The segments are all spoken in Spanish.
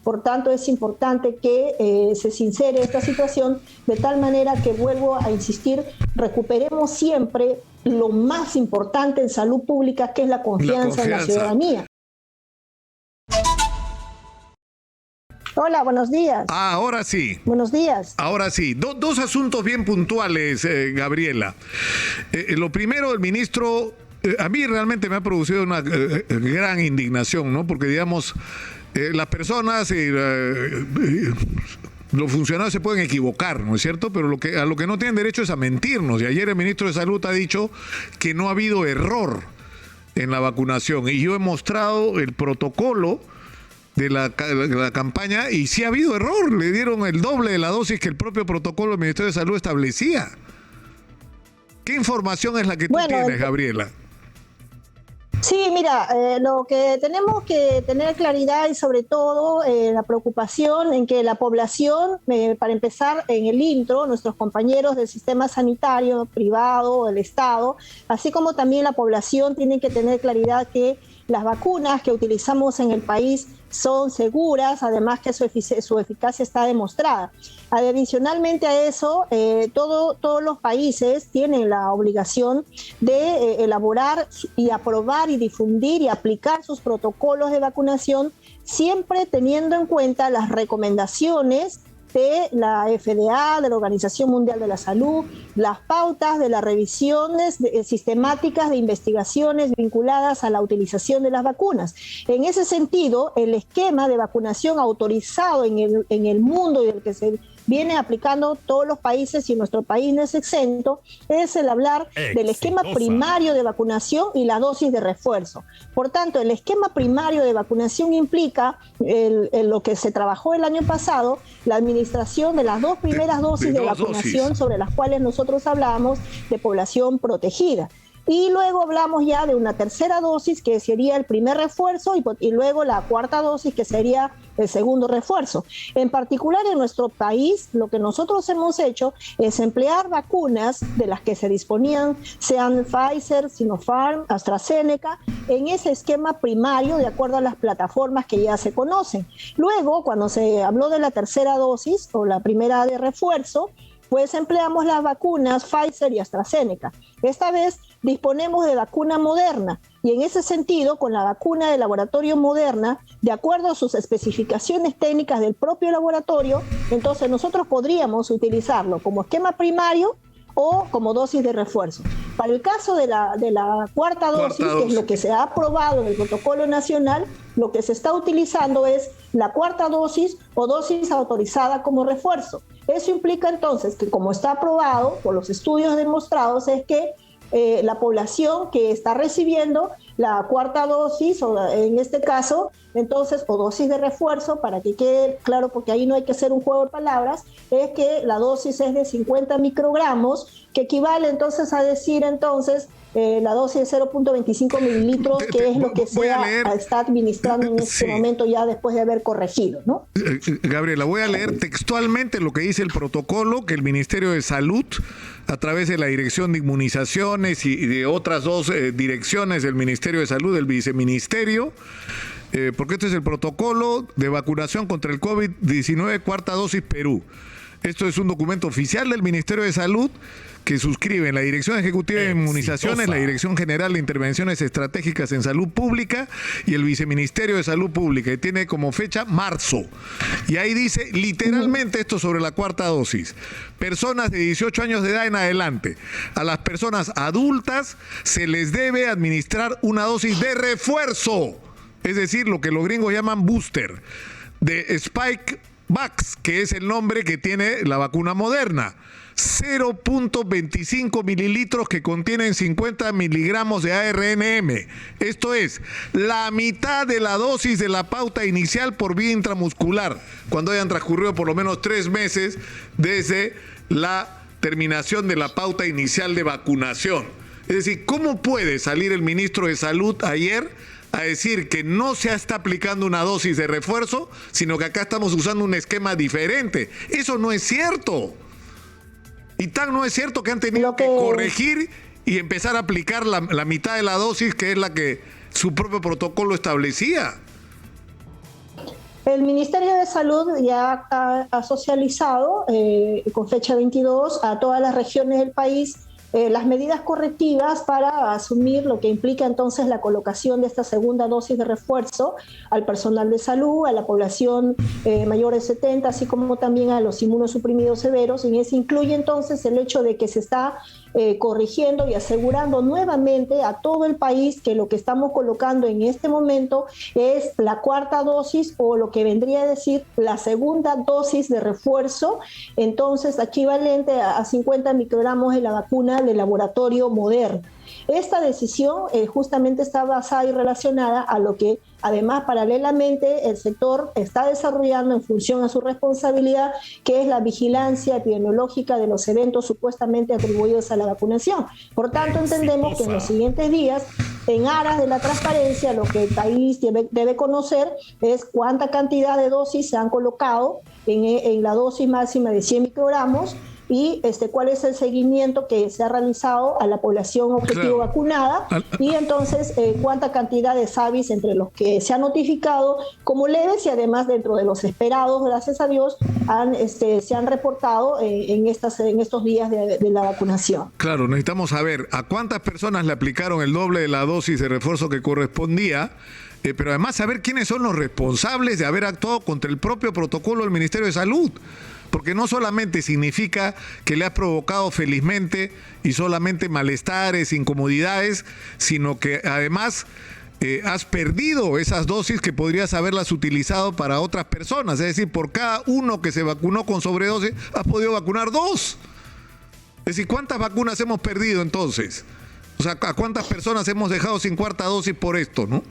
Por tanto, es importante que se sincere esta situación de tal manera que, vuelvo a insistir, recuperemos siempre lo más importante en salud pública, que es la confianza en la ciudadanía. Hola, buenos días. Ahora sí. Buenos días. Ahora sí. Dos asuntos bien puntuales, Gabriela. Lo primero, el ministro, a mí realmente me ha producido una gran indignación, ¿no? Porque, digamos, las personas y los funcionarios se pueden equivocar, ¿no es cierto? Pero a lo que no tienen derecho es a mentirnos. Y ayer el ministro de Salud ha dicho que no ha habido error en la vacunación. Y yo he mostrado el protocolo de la campaña y sí ha habido error, le dieron el doble de la dosis que el propio protocolo del Ministerio de Salud establecía. ¿Qué información es la que tú tienes, Gabriela? Sí, mira, lo que tenemos que tener claridad y sobre todo la preocupación en que la población, para empezar en el intro, nuestros compañeros del sistema sanitario privado, del Estado, así como también la población, tienen que tener claridad que las vacunas que utilizamos en el país son seguras, además que su eficacia está demostrada. Adicionalmente a eso, todos los países tienen la obligación de elaborar y aprobar y difundir y aplicar sus protocolos de vacunación, siempre teniendo en cuenta las recomendaciones de la FDA, de la Organización Mundial de la Salud, las pautas de las revisiones sistemáticas de investigaciones vinculadas a la utilización de las vacunas. En ese sentido, el esquema de vacunación autorizado en el mundo y el que se viene aplicando todos los países, y nuestro país no es exento, es el hablar del esquema primario de vacunación y la dosis de refuerzo. Por tanto, el esquema primario de vacunación implica lo que se trabajó el año pasado, la administración de las dos primeras dosis de vacunación sobre las cuales nosotros hablábamos de población protegida. Y luego hablamos ya de una tercera dosis, que sería el primer refuerzo, y luego la cuarta dosis, que sería el segundo refuerzo. En particular, en nuestro país, lo que nosotros hemos hecho es emplear vacunas de las que se disponían, sean Pfizer, Sinopharm, AstraZeneca, en ese esquema primario, de acuerdo a las plataformas que ya se conocen. Luego, cuando se habló de la tercera dosis o la primera de refuerzo, pues empleamos las vacunas Pfizer y AstraZeneca. Esta vez disponemos de vacuna Moderna, y en ese sentido, con la vacuna de laboratorio Moderna, de acuerdo a sus especificaciones técnicas del propio laboratorio, entonces nosotros podríamos utilizarlo como esquema primario o como dosis de refuerzo. Para el caso de la cuarta dosis, que es lo que se ha aprobado en el protocolo nacional, lo que se está utilizando es la cuarta dosis o dosis autorizada como refuerzo. Eso implica entonces que, como está aprobado por los estudios demostrados, es que la población que está recibiendo la cuarta dosis, o en este caso, entonces, o dosis de refuerzo, para que quede claro, porque ahí no hay que hacer un juego de palabras, es que la dosis es de 50 microgramos, que equivale entonces a decir entonces la dosis de 0.25 mililitros, que es lo que está administrando en este momento, ya después de haber corregido, ¿no? Gabriela, voy a leer textualmente lo que dice el protocolo que el Ministerio de Salud, a través de la Dirección de Inmunizaciones y de otras dos direcciones del Ministerio de Salud, del Viceministerio, porque este es el protocolo de vacunación contra el COVID-19, cuarta dosis Perú. Esto es un documento oficial del Ministerio de Salud que suscriben la Dirección Ejecutiva de Inmunizaciones, la Dirección General de Intervenciones Estratégicas en Salud Pública y el Viceministerio de Salud Pública, y tiene como fecha marzo. Y ahí dice literalmente esto sobre la cuarta dosis: personas de 18 años de edad en adelante. A las personas adultas se les debe administrar una dosis de refuerzo, es decir, lo que los gringos llaman booster, de Spikevax, que es el nombre que tiene la vacuna Moderna. 0.25 mililitros que contienen 50 miligramos de ARNM. Esto es la mitad de la dosis de la pauta inicial por vía intramuscular, cuando hayan transcurrido por lo menos 3 meses desde la terminación de la pauta inicial de vacunación. Es decir, ¿cómo puede salir el ministro de Salud ayer a decir que no se está aplicando una dosis de refuerzo, sino que acá estamos usando un esquema diferente? Eso no es cierto. Y tan no es cierto que han tenido que corregir y empezar a aplicar la mitad de la dosis, que es la que su propio protocolo establecía. El Ministerio de Salud ya ha socializado con fecha 22 a todas las regiones del país las medidas correctivas para asumir lo que implica entonces la colocación de esta segunda dosis de refuerzo al personal de salud, a la población mayor de 70, así como también a los inmunosuprimidos severos. Y eso incluye entonces el hecho de que se está corrigiendo y asegurando nuevamente a todo el país que lo que estamos colocando en este momento es la cuarta dosis, o lo que vendría a decir la segunda dosis de refuerzo, entonces equivalente a 50 microgramos de la vacuna del laboratorio Moderna. Esta decisión justamente está basada y relacionada a lo que además paralelamente el sector está desarrollando en función a su responsabilidad, que es la vigilancia epidemiológica de los eventos supuestamente atribuidos a la vacunación. Por tanto, entendemos que en los siguientes días, en aras de la transparencia, lo que el país debe conocer es cuánta cantidad de dosis se han colocado en la dosis máxima de 100 microgramos, y cuál es el seguimiento que se ha realizado a la población objetivo vacunada, y entonces cuánta cantidad de SAVIs entre los que se han notificado como leves y además dentro de los esperados, gracias a Dios, se han reportado en estos días de la vacunación. Claro, necesitamos saber a cuántas personas le aplicaron el doble de la dosis de refuerzo que correspondía, pero además saber quiénes son los responsables de haber actuado contra el propio protocolo del Ministerio de Salud. Porque no solamente significa que le has provocado felizmente y solamente malestares, incomodidades, sino que además has perdido esas dosis que podrías haberlas utilizado para otras personas. Es decir, por cada uno que se vacunó con sobredosis, has podido vacunar 2. Es decir, ¿cuántas vacunas hemos perdido entonces? O sea, ¿a cuántas personas hemos dejado sin cuarta dosis por esto, no?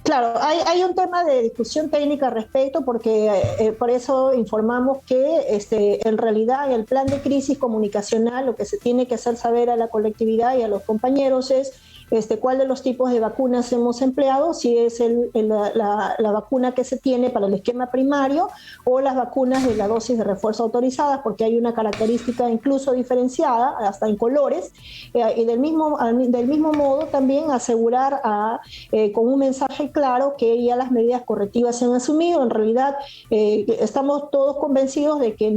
Claro, hay un tema de discusión técnica al respecto, porque por eso informamos que en realidad el plan de crisis comunicacional, lo que se tiene que hacer saber a la colectividad y a los compañeros es cuál de los tipos de vacunas hemos empleado, si es la vacuna que se tiene para el esquema primario o las vacunas de la dosis de refuerzo autorizadas, porque hay una característica incluso diferenciada, hasta en colores, y del mismo modo también asegurar con un mensaje claro que ya las medidas correctivas se han asumido. En realidad estamos todos convencidos de que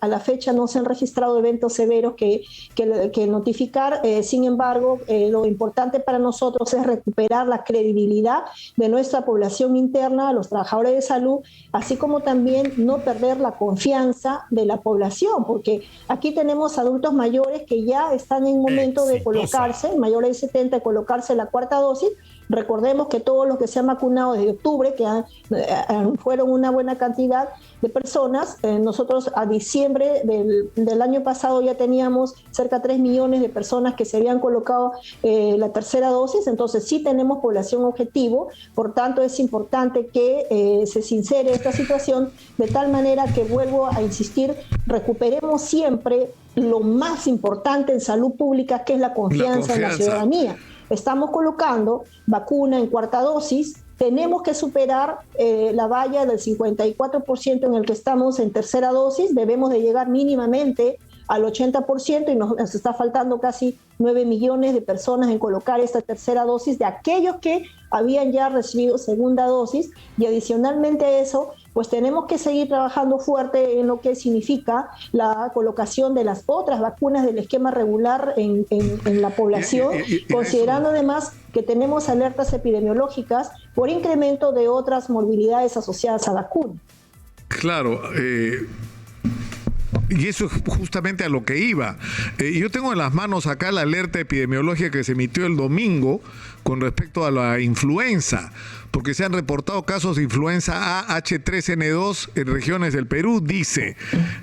a la fecha no se han registrado eventos severos que notificar. Sin embargo, lo importante para nosotros es recuperar la credibilidad de nuestra población interna, los trabajadores de salud, así como también no perder la confianza de la población, porque aquí tenemos adultos mayores que ya están en momento de colocarse, mayores de 70, de colocarse la cuarta dosis. Recordemos que todos los que se han vacunado desde octubre, que fueron una buena cantidad de personas, nosotros a diciembre del año pasado ya teníamos cerca de 3 millones de personas que se habían colocado la tercera dosis, entonces sí tenemos población objetivo. Por tanto, es importante que se sincere esta situación de tal manera que, vuelvo a insistir, recuperemos siempre lo más importante en salud pública, que es la confianza en la ciudadanía. Estamos colocando vacuna en cuarta dosis, tenemos que superar la valla del 54% en el que estamos en tercera dosis, debemos de llegar mínimamente al 80% y nos está faltando casi 9 millones de personas en colocar esta tercera dosis de aquellos que habían ya recibido segunda dosis, y adicionalmente a eso, pues tenemos que seguir trabajando fuerte en lo que significa la colocación de las otras vacunas del esquema regular en la población, considerando además que tenemos alertas epidemiológicas por incremento de otras morbilidades asociadas a vacuna. Claro, y eso es justamente a lo que iba. Yo tengo en las manos acá la alerta epidemiológica que se emitió el domingo con respecto a la influenza, porque se han reportado casos de influenza A H3N2 en regiones del Perú, dice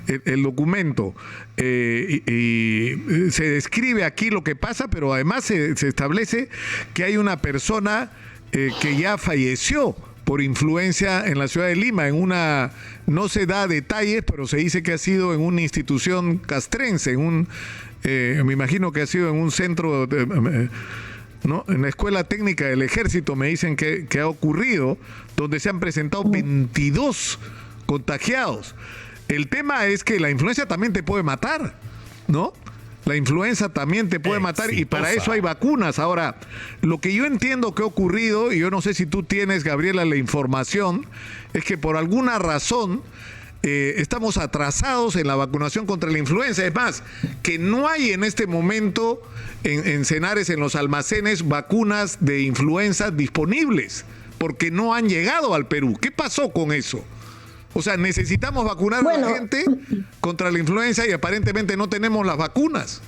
el documento. Y se describe aquí lo que pasa, pero además se establece que hay una persona que ya falleció por influencia en la ciudad de Lima, no se da detalles, pero se dice que ha sido en una institución castrense, me imagino que ha sido en un centro, ¿no? En la Escuela Técnica del Ejército me dicen que ha ocurrido, donde se han presentado 22 contagiados. El tema es que la influenza también te puede matar, ¿no? La influenza también te puede matar y para eso hay vacunas. Ahora, lo que yo entiendo que ha ocurrido, y yo no sé si tú tienes, Gabriela, la información, es que por alguna razón estamos atrasados en la vacunación contra la influenza. Es más, que no hay en este momento en Senares, en los almacenes, vacunas de influenza disponibles, porque no han llegado al Perú. ¿Qué pasó con eso? O sea, necesitamos vacunar a la gente contra la influenza y aparentemente no tenemos las vacunas.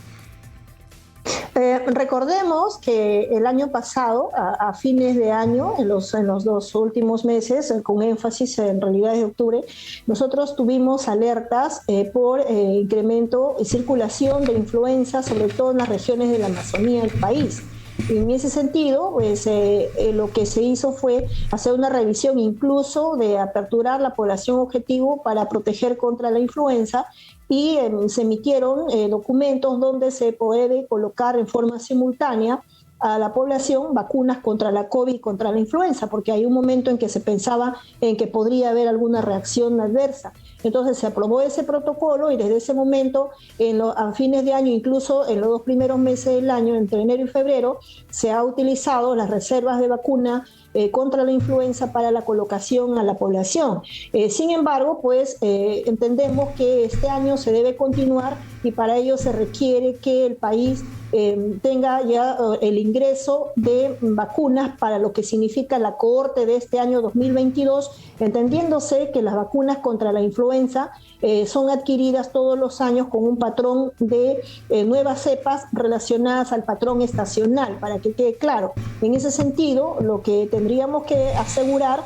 Recordemos que el año pasado, a fines de año, en los 2 últimos meses, con énfasis en realidad de octubre, nosotros tuvimos alertas por incremento y circulación de influenza, sobre todo en las regiones de la Amazonía del país. Y en ese sentido, pues, lo que se hizo fue hacer una revisión incluso de aperturar la población objetivo para proteger contra la influenza y se emitieron documentos donde se puede colocar en forma simultánea a la población vacunas contra la COVID y contra la influenza, porque hay un momento en que se pensaba en que podría haber alguna reacción adversa. Entonces se aprobó ese protocolo y desde ese momento, a fines de año, incluso en los 2 primeros meses del año, entre enero y febrero, se ha utilizado las reservas de vacuna contra la influenza para la colocación a la población. Sin embargo, pues entendemos que este año se debe continuar y para ello se requiere que el país tenga ya el ingreso de vacunas para lo que significa la cohorte de este año 2022, entendiéndose que las vacunas contra la influenza son adquiridas todos los años con un patrón de nuevas cepas relacionadas al patrón estacional, para que quede claro. En ese sentido, lo que tendríamos que asegurar,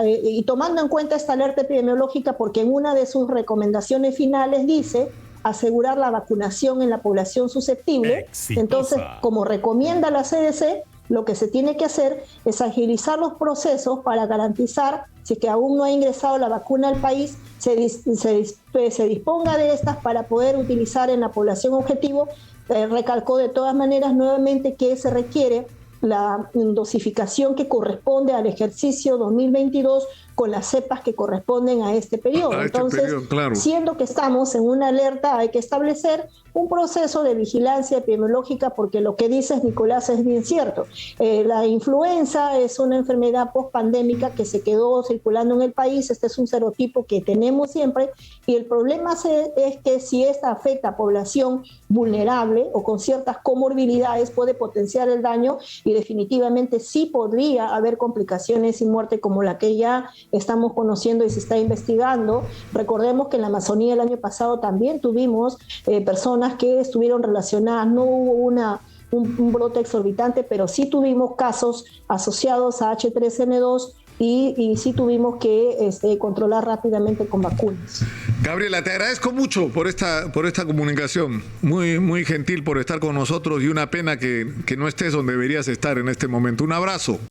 y tomando en cuenta esta alerta epidemiológica, porque en una de sus recomendaciones finales dice asegurar la vacunación en la población susceptible. Exitosa. Entonces, como recomienda la CDC, lo que se tiene que hacer es agilizar los procesos para garantizar, si es que aún no ha ingresado la vacuna al país, se disponga de estas para poder utilizar en la población objetivo. Recalcó de todas maneras nuevamente que se requiere la dosificación que corresponde al ejercicio 2022 con las cepas que corresponden a este periodo. Entonces, claro, siendo que estamos en una alerta, hay que establecer un proceso de vigilancia epidemiológica, porque lo que dices, Nicolás, es bien cierto. La influenza es una enfermedad post-pandémica que se quedó circulando en el país. Este es un serotipo que tenemos siempre, y el problema es que si esta afecta a población vulnerable o con ciertas comorbilidades, puede potenciar el daño y definitivamente sí podría haber complicaciones y muerte como la que ya estamos conociendo y se está investigando. Recordemos que en la Amazonía el año pasado también tuvimos personas que estuvieron relacionadas, no hubo un brote exorbitante, pero sí tuvimos casos asociados a H3N2 y sí tuvimos que controlar rápidamente con vacunas. Gabriela, te agradezco mucho por esta comunicación, muy gentil por estar con nosotros, y una pena que no estés donde deberías estar en este momento. Un abrazo.